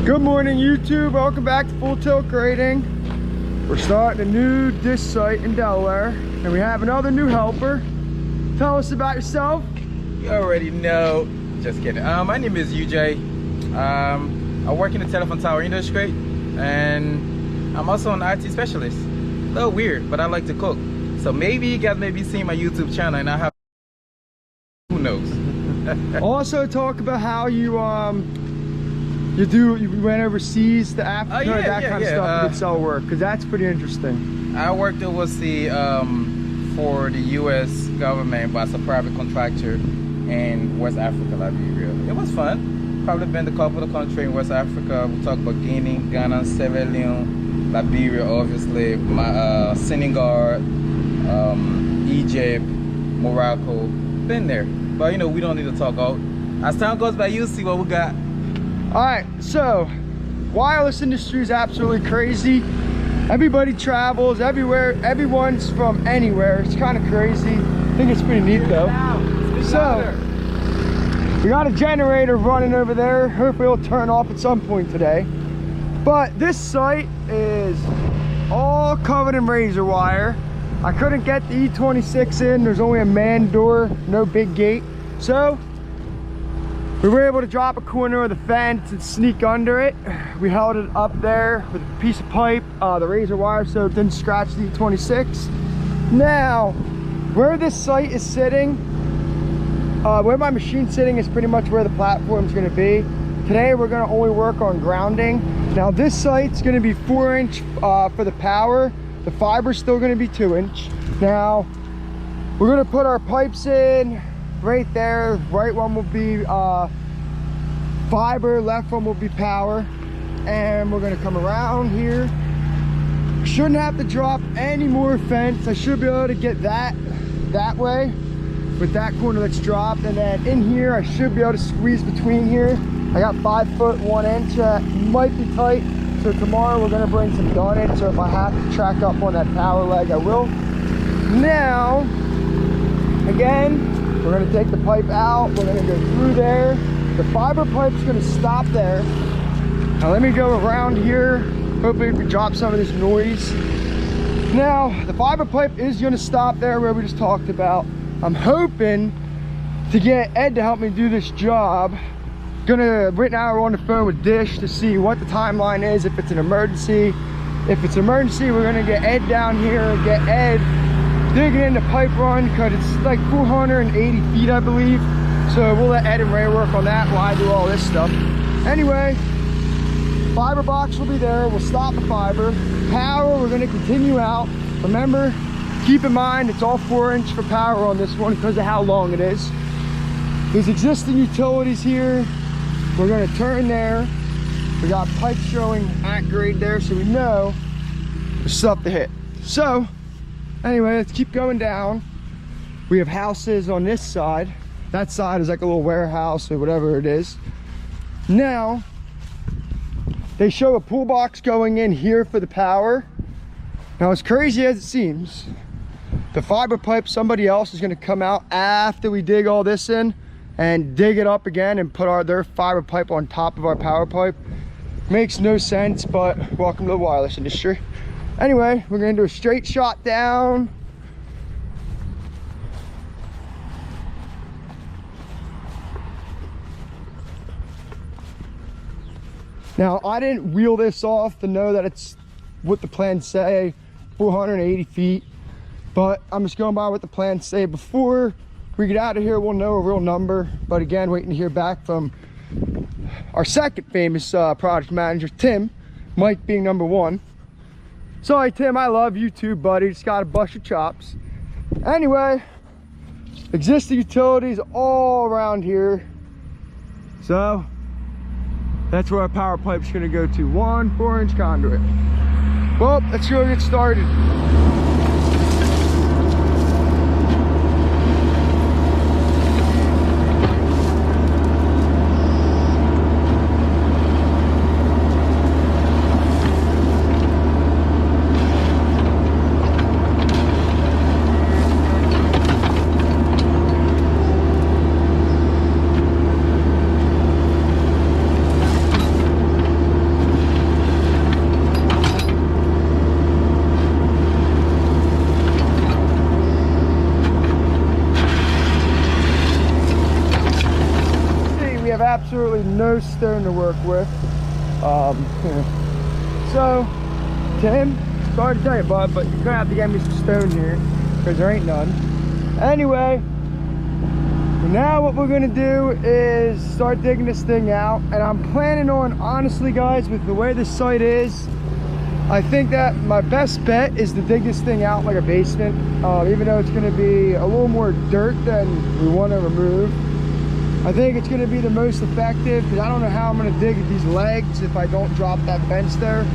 Good morning, YouTube. Welcome back to Full Tilt Grading. We're starting a new dish site in Delaware, and we have another new helper. Tell us about yourself. You already know. Just kidding. My name is UJ. I work in the telephone tower industry, and I'm also an IT specialist. A little weird, but I like to cook. So maybe you guys may be seeing my YouTube channel, and I have. Who knows? Also, talk about how you went overseas to Africa, that kind of stuff. You did sell work, because that's pretty interesting. I worked overseas for the U.S. government, but as a private contractor in West Africa, Liberia. It was fun. Probably been to a couple of countries in West Africa. We talk about Guinea, Ghana, Sierra Leone, Liberia, obviously, Senegal, Egypt, Morocco. Been there, but you know, we don't need to talk out. As time goes by, you'll see what we got. All right, so wireless industry is absolutely crazy. Everybody travels everywhere. Everyone's from anywhere. It's kind of crazy. I think it's pretty neat though. So we got a generator running over there. Hopefully it'll turn off at some point today. But this site is all covered in razor wire. I couldn't get the E26 in. There's only a man door, no big gate. So we were able to drop a corner of the fence and sneak under it. We held it up there with a piece of pipe, the razor wire, so it didn't scratch the E26. Now, where this site is sitting, where my machine's sitting is pretty much where the platform's gonna be. Today, we're gonna only work on grounding. Now, this site's gonna be 4-inch for the power. The fiber's still gonna be 2-inch. Now, we're gonna put our pipes in right there. Right one will be fiber, left one will be power. And we're gonna come around here. Shouldn't have to drop any more fence. I should be able to get that way with that corner that's dropped. And then in here, I should be able to squeeze between here. I got 5 foot 1 inch. Might be tight. So tomorrow we're gonna bring some done in. So if I have to track up on that power leg, I will. Now, again, we're gonna take the pipe out. We're gonna go through there. The fiber pipe's gonna stop there. Now let me go around here. Hopefully we can drop some of this noise. Now, the fiber pipe is gonna stop there where we just talked about. I'm hoping to get Ed to help me do this job. Right now we're on the phone with Dish to see what the timeline is, if it's an emergency. If it's an emergency, we're gonna get Ed down here and get Ed digging in the pipe run, because it's like 480 feet, I believe. So we'll let Ed and Ray work on that while I do all this stuff. Anyway, fiber box will be there. We'll stop the fiber. Power, we're gonna continue out. Remember, keep in mind, it's all 4-inch for power on this one because of how long it is. There's existing utilities here. We're gonna turn there. We got pipe showing at grade there, so we know there's stuff to hit. So, anyway, let's keep going down. We have houses on this side. That side is like a little warehouse or whatever it is. Now, they show a pool box going in here for the power. Now, as crazy as it seems, the fiber pipe, somebody else is gonna come out after we dig all this in and dig it up again and put their fiber pipe on top of our power pipe. Makes no sense, but welcome to the wireless industry. Anyway, we're gonna do a straight shot down. Now, I didn't wheel this off to know that it's what the plans say, 480 feet, but I'm just going by what the plans say. Before we get out of here, we'll know a real number. But again, waiting to hear back from our second famous project manager, Tim, Mike being number 1. Sorry, Tim, I love you too, buddy. Just gotta bust your chops. Anyway, existing utilities all around here. So, that's where our power pipe's gonna go to. 1 4-inch conduit. Well, let's go get started. no stone to work with. So, Tim, sorry to tell you, bud, but you're gonna have to get me some stone here because there ain't none. Anyway, now what we're gonna do is start digging this thing out, and I'm planning on, honestly guys, with the way this site is, I think that my best bet is to dig this thing out like a basement, even though it's gonna be a little more dirt than we want to remove. I think it's gonna be the most effective because I don't know how I'm gonna dig at these legs if I don't drop that bench there.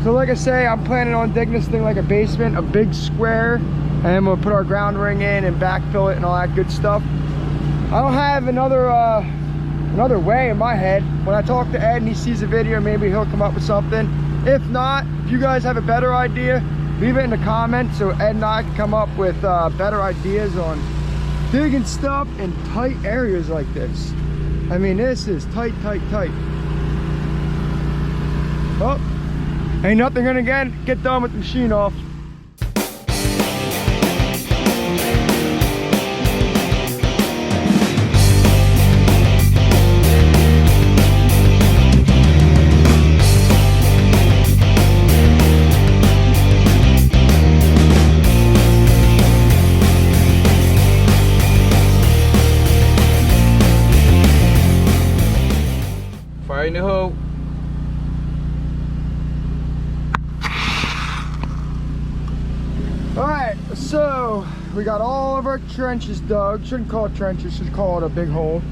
So like I say, I'm planning on digging this thing like a basement, a big square, and then we'll put our ground ring in and backfill it and all that good stuff. I don't have another way in my head. When I talk to Ed and he sees the video, maybe he'll come up with something. If not, if you guys have a better idea, leave it in the comments so Ed and I can come up with better ideas on digging stuff in tight areas like this. I mean, this is tight, tight, tight. Oh, ain't nothing gonna get done with the machine off. Fire in the hole. Alright, so we got all of our trenches dug. Shouldn't call it trenches, should call it a big hole.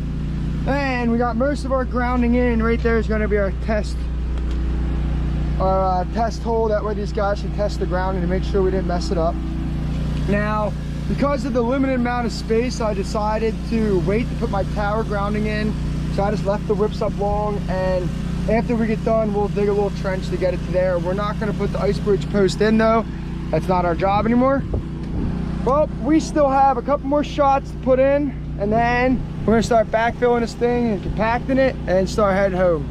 And we got most of our grounding in. Right there is going to be our test hole. That way these guys can test the grounding to make sure we didn't mess it up. Now, because of the limited amount of space, I decided to wait to put my tower grounding in. So I just left the whips up long, and after we get done, we'll dig a little trench to get it to there. We're not going to put the ice bridge post in though. That's not our job anymore. Well, we still have a couple more shots to put in, and then we're going to start backfilling this thing and compacting it and start heading home.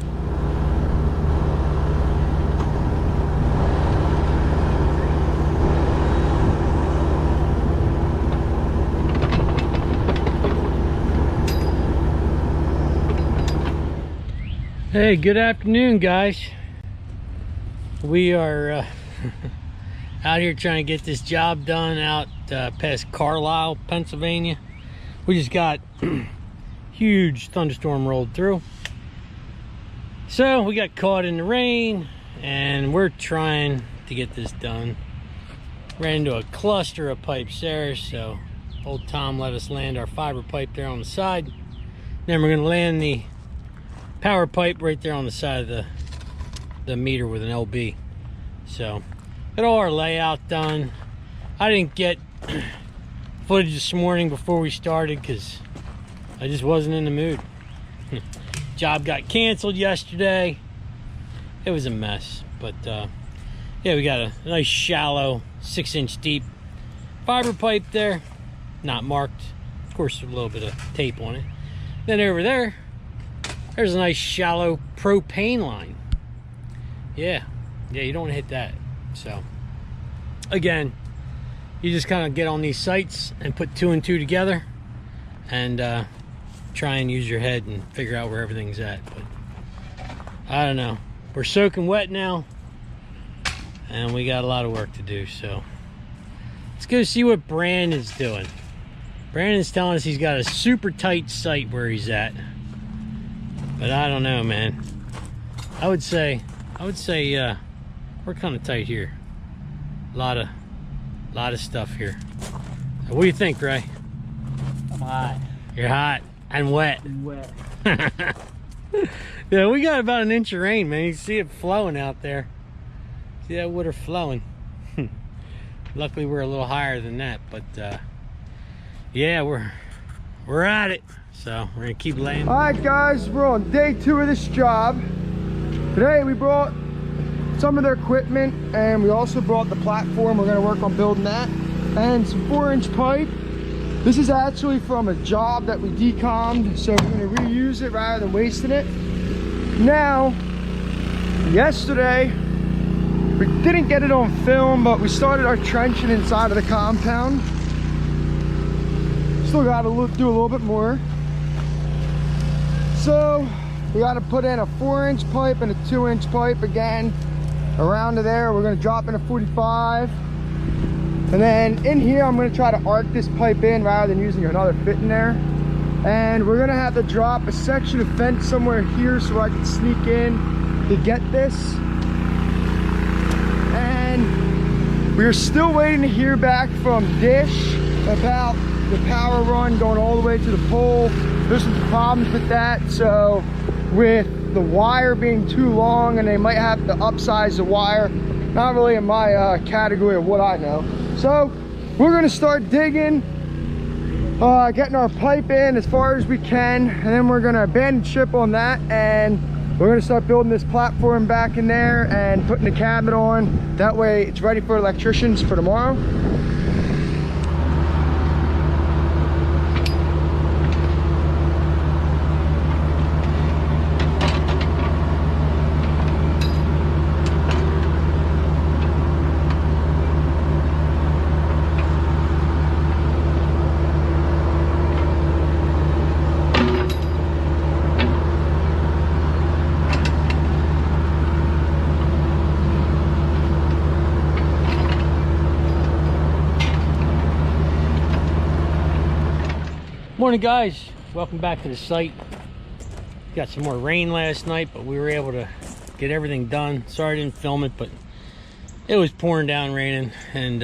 Hey, good afternoon, guys. We are out here trying to get this job done out past Carlisle, Pennsylvania. We just got huge thunderstorm rolled through, so we got caught in the rain and we're trying to get this done. Ran into a cluster of pipes there, so old Tom let us land our fiber pipe there on the side. Then we're going to land the power pipe right there on the side of the meter with an LB. So got all our layout done. I didn't get footage this morning before we started because I just wasn't in the mood. Job got canceled yesterday. It was a mess, but yeah, we got a nice shallow 6-inch deep fiber pipe there, not marked, of course, a little bit of tape on it. Then over there, there's a nice shallow propane line. Yeah, you don't want to hit that. So again, you just kind of get on these sites and put 2 and 2 together and try and use your head and figure out where everything's at. But I don't know, we're soaking wet now and we got a lot of work to do, so let's go see what Brandon's doing. Brandon's telling us he's got a super tight site where he's at. But I don't know, man. I would say we're kind of tight here. A lot of stuff here. So what do you think, Ray? I'm hot. You're hot and wet. And wet. Yeah, we got about 1 inch of rain, man. You can see it flowing out there. See that water flowing. Luckily, we're a little higher than that, but yeah, we're at it. So we're gonna keep laying. All right, guys, we're on day 2 of this job. Today we brought some of their equipment, and we also brought the platform. We're gonna work on building that, and some 4-inch pipe. This is actually from a job that we decommed, so we're gonna reuse it rather than wasting it. Now, yesterday we didn't get it on film, but we started our trenching inside of the compound. Still got to do a little bit more. So we got to put in a 4-inch pipe and a 2-inch pipe again around to there. We're going to drop in a 45. And then in here, I'm going to try to arc this pipe in rather than using another fit in there. And we're going to have to drop a section of fence somewhere here so I can sneak in to get this. And we're still waiting to hear back from Dish about the power run going all the way to the pole. There's some problems with that. So with the wire being too long and they might have to upsize the wire, not really in my category of what I know. So we're gonna start digging, getting our pipe in as far as we can, and then we're gonna abandon ship on that, and we're gonna start building this platform back in there and putting the cabinet on. That way it's ready for electricians for tomorrow. Morning guys, welcome back to the site. Got some more rain last night, but we were able to get everything done. Sorry I didn't film it, but it was pouring down raining, and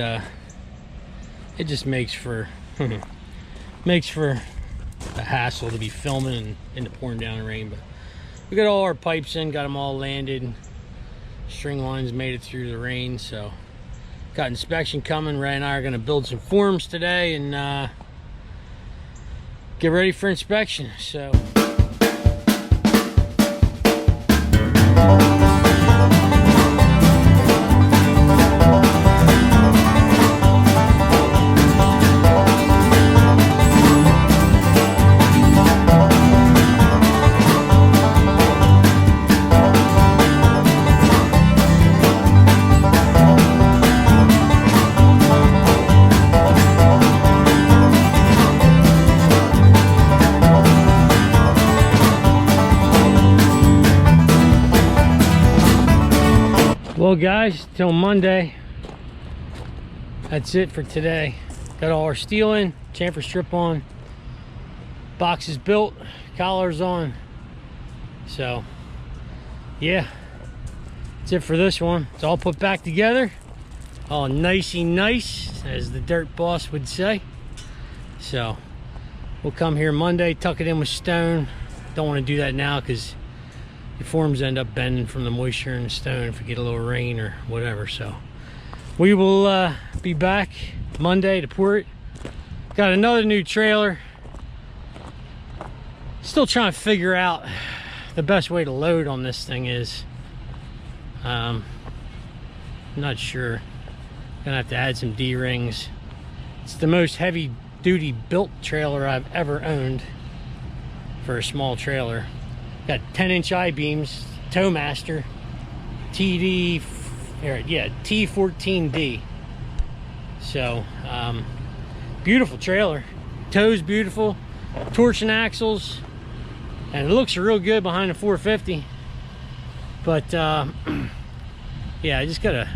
it just makes for makes for a hassle to be filming in the pouring down rain. But we got all our pipes in, got them all landed. String lines made it through the rain, so got inspection coming. Ray and I are going to build some forms today and get ready for inspection. So well guys, till Monday, that's it for today. Got all our steel in, chamfer strip on, boxes built, collars on. So yeah, that's it for this one. It's all put back together, all nicey nice, as the dirt boss would say. So we'll come here Monday, tuck it in with stone. Don't want to do that now because the forms end up bending from the moisture in the stone if we get a little rain or whatever. So we will be back Monday to pour it. Got another new trailer. Still trying to figure out the best way to load on this thing is. I'm not sure. Gonna have to add some D-rings. It's the most heavy duty built trailer I've ever owned for a small trailer. Got 10-inch I-beams, Towmaster, T14D. So, beautiful trailer. Tow's beautiful, torsion axles, and it looks real good behind the 450. But yeah, I just gotta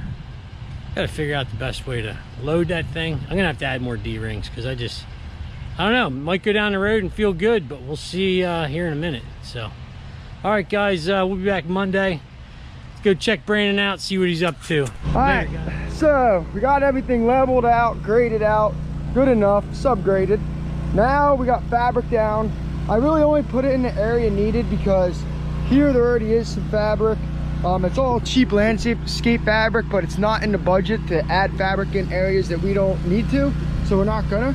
figure out the best way to load that thing. I'm gonna have to add more D-rings because I don't know, might go down the road and feel good, but we'll see here in a minute. So all right guys, we'll be back Monday. Let's go check Brandon out, see what he's up to. All right, so we got everything leveled out, graded out, good enough, subgraded. Now we got fabric down. I really only put it in the area needed because here there already is some fabric. It's all cheap landscape fabric, but it's not in the budget to add fabric in areas that we don't need to, so we're not gonna.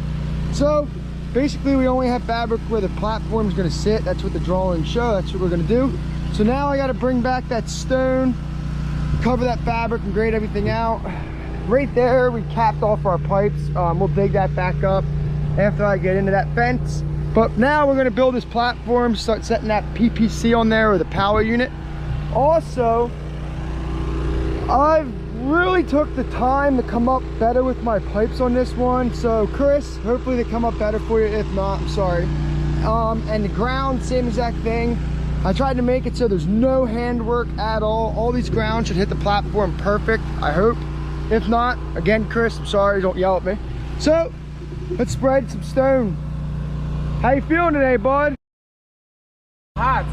So basically we only have fabric where the platform is going to sit. That's what the drawings show. That's what we're going to do. So now I got to bring back that stone, cover that fabric, and grade everything out. Right there we capped off our pipes. We'll dig that back up after I get into that fence. But now we're going to build this platform, start setting that PPC on there, or the power unit. Also, I've really took the time to come up better with my pipes on this one. So Chris, hopefully they come up better for you. If not, I'm sorry. And the ground, same exact thing. I tried to make it so there's no handwork at all. All these grounds should hit the platform perfect, I hope. If not, again, Chris, I'm sorry, don't yell at me. So, let's spread some stone. How you feeling today, bud? Hot.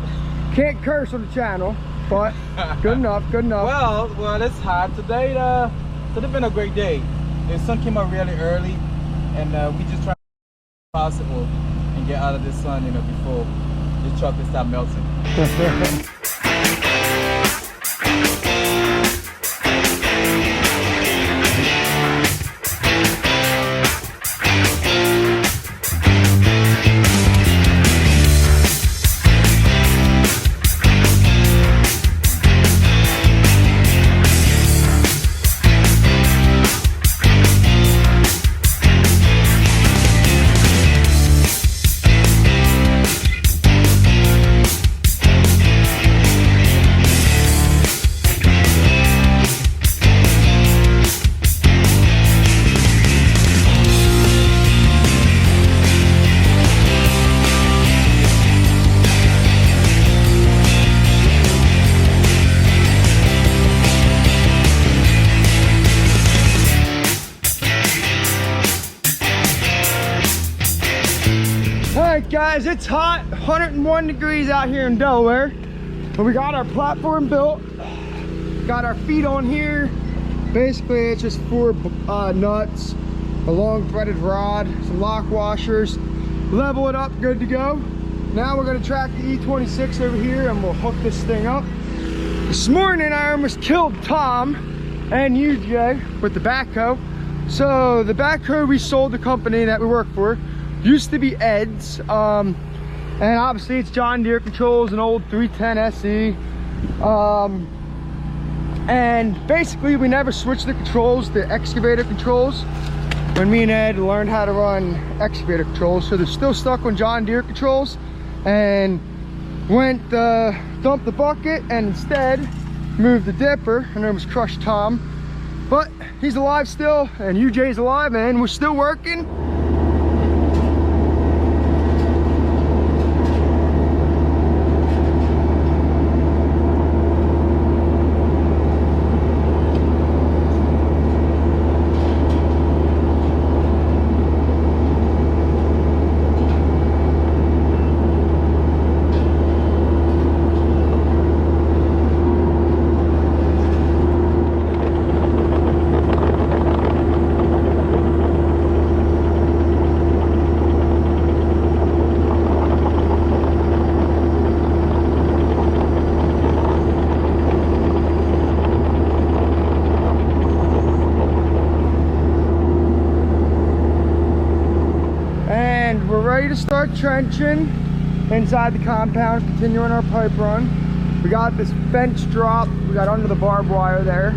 Can't curse on the channel, but good enough, good enough. Well, it's hot today. Today's been a great day. The sun came up really early, and we just try to be possible and get out of the sun, you know, before the chocolate start melting. Guys, it's hot, 101 degrees out here in Delaware, but we got our platform built, got our feet on here. Basically it's just 4 nuts, a long threaded rod, some lock washers, level it up, good to go. Now we're going to track the E26 over here and we'll hook this thing up. This morning I almost killed Tom and UJ with the backhoe. So the backhoe we sold the company that we work for used to be Ed's, and obviously it's John Deere controls, an old 310 SE, and basically we never switched the controls to excavator controls when me and Ed learned how to run excavator controls. So they're still stuck on John Deere controls, and went dumped the bucket and instead moved the dipper, and almost crushed Tom, but he's alive still and UJ's alive and we're still working. To start trenching inside the compound, continuing our pipe run. We got this fence drop, we got under the barbed wire there.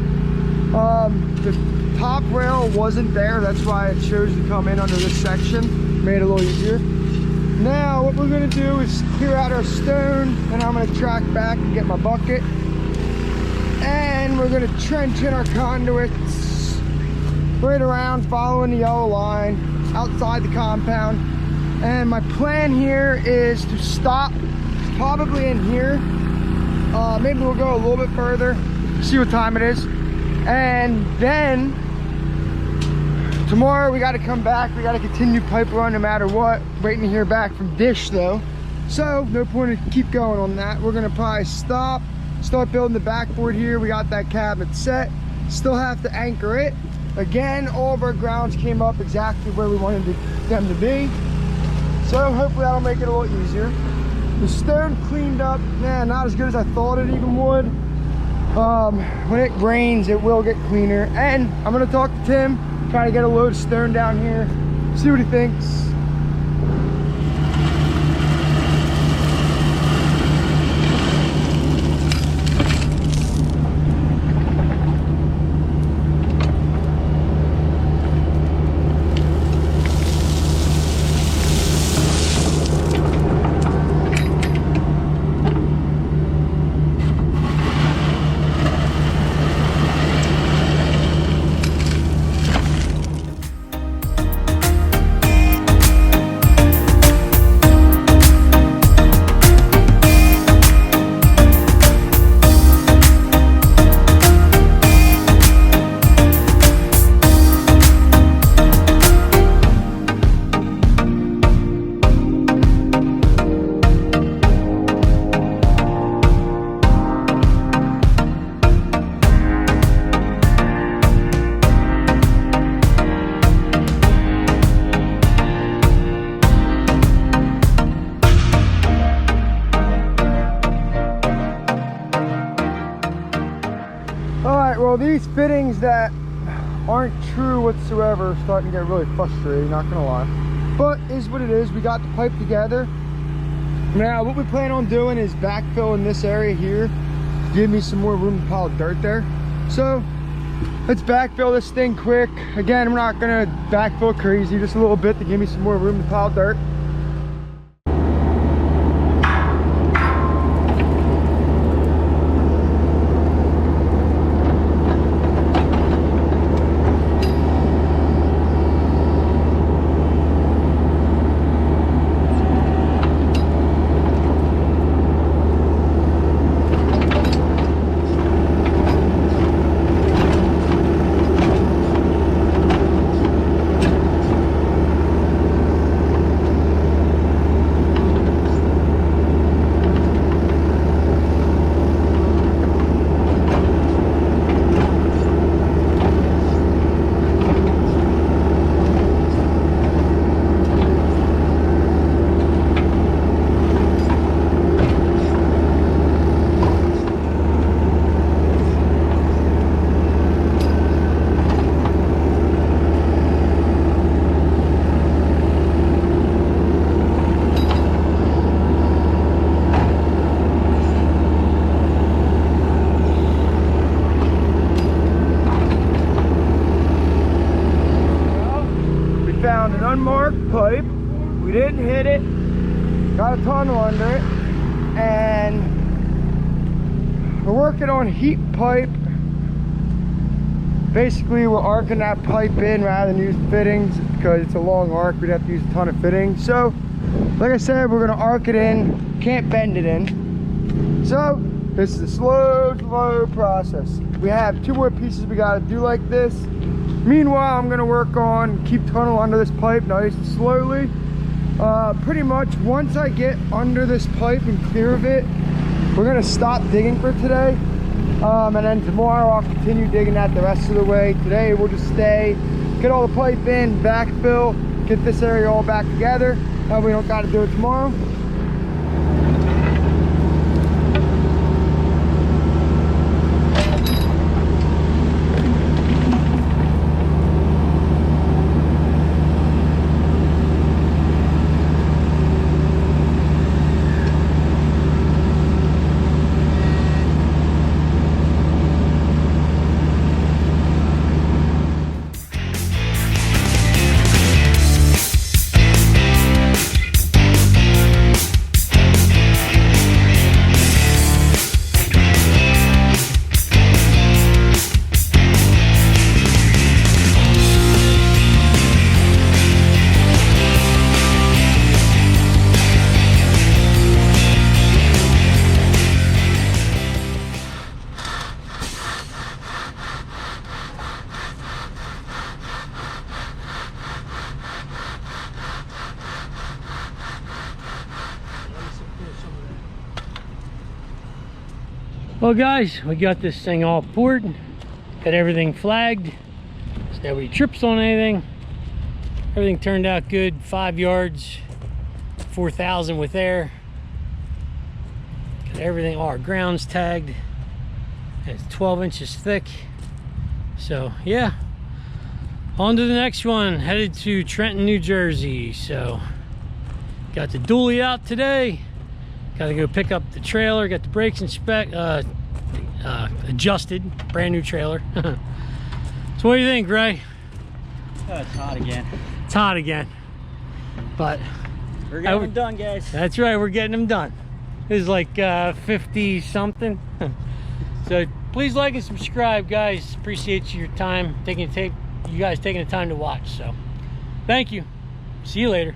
The top rail wasn't there, that's why it chose to come in under this section, made it a little easier. Now what we're going to do is clear out our stone, and I'm going to track back and get my bucket, and we're going to trench in our conduits right around following the yellow line outside the compound. And my plan here is to stop probably in here. Maybe we'll go a little bit further, see what time it is. And then tomorrow we got to come back. We got to continue pipe run no matter what. Waiting to hear back from Dish though. So no point to keep going on that. We're going to probably start building the backboard here. We got that cabinet set. Still have to anchor it. Again, all of our grounds came up exactly where we wanted them to be. So hopefully that'll make it a little easier. The stone cleaned up, man, not as good as I thought it even would. When it rains, it will get cleaner. And I'm gonna talk to Tim, try to get a load of stone down here, see what he thinks. right, well, these fittings that aren't true whatsoever are starting to get really frustrating, not gonna lie. But is what it is. We got the pipe together. Now, what we plan on doing is backfill in this area here. Give me some more room to pile dirt there. So let's backfill this thing quick. Again, I'm not gonna backfill crazy, just a little bit to give me some more room to pile dirt. Found an unmarked pipe. We didn't hit it. Got a tunnel under it. And we're working on heat pipe. Basically, we're arcing that pipe in rather than use fittings because it's a long arc. We'd have to use a ton of fittings. So, like I said, we're gonna arc it in. Can't bend it in. So, this is a slow process. We have 2 more pieces we gotta do like this. Meanwhile, I'm gonna work on keep tunnel under this pipe nice and slowly. Pretty much once I get under this pipe and clear of it, we're gonna stop digging for today. And then tomorrow I'll continue digging that the rest of the way. Today we'll just stay, get all the pipe in, backfill, get this area all back together. We don't gotta do it tomorrow. Well guys, we got this thing all poured, got everything flagged so nobody trips on anything. Everything turned out good. 5 yards, 4,000 with air. Got everything, all our grounds tagged. It's 12 inches thick. So yeah, on to the next one. Headed to Trenton, New Jersey. So got the dually out today. Got to go pick up the trailer, got the brakes adjusted, brand new trailer. So what do you think, Ray? Oh, it's hot again. It's hot again. But we're getting them done, guys. That's right, we're getting them done. This is like 50 something. So please like and subscribe, guys. Appreciate your time, you guys taking the time to watch. So thank you. See you later.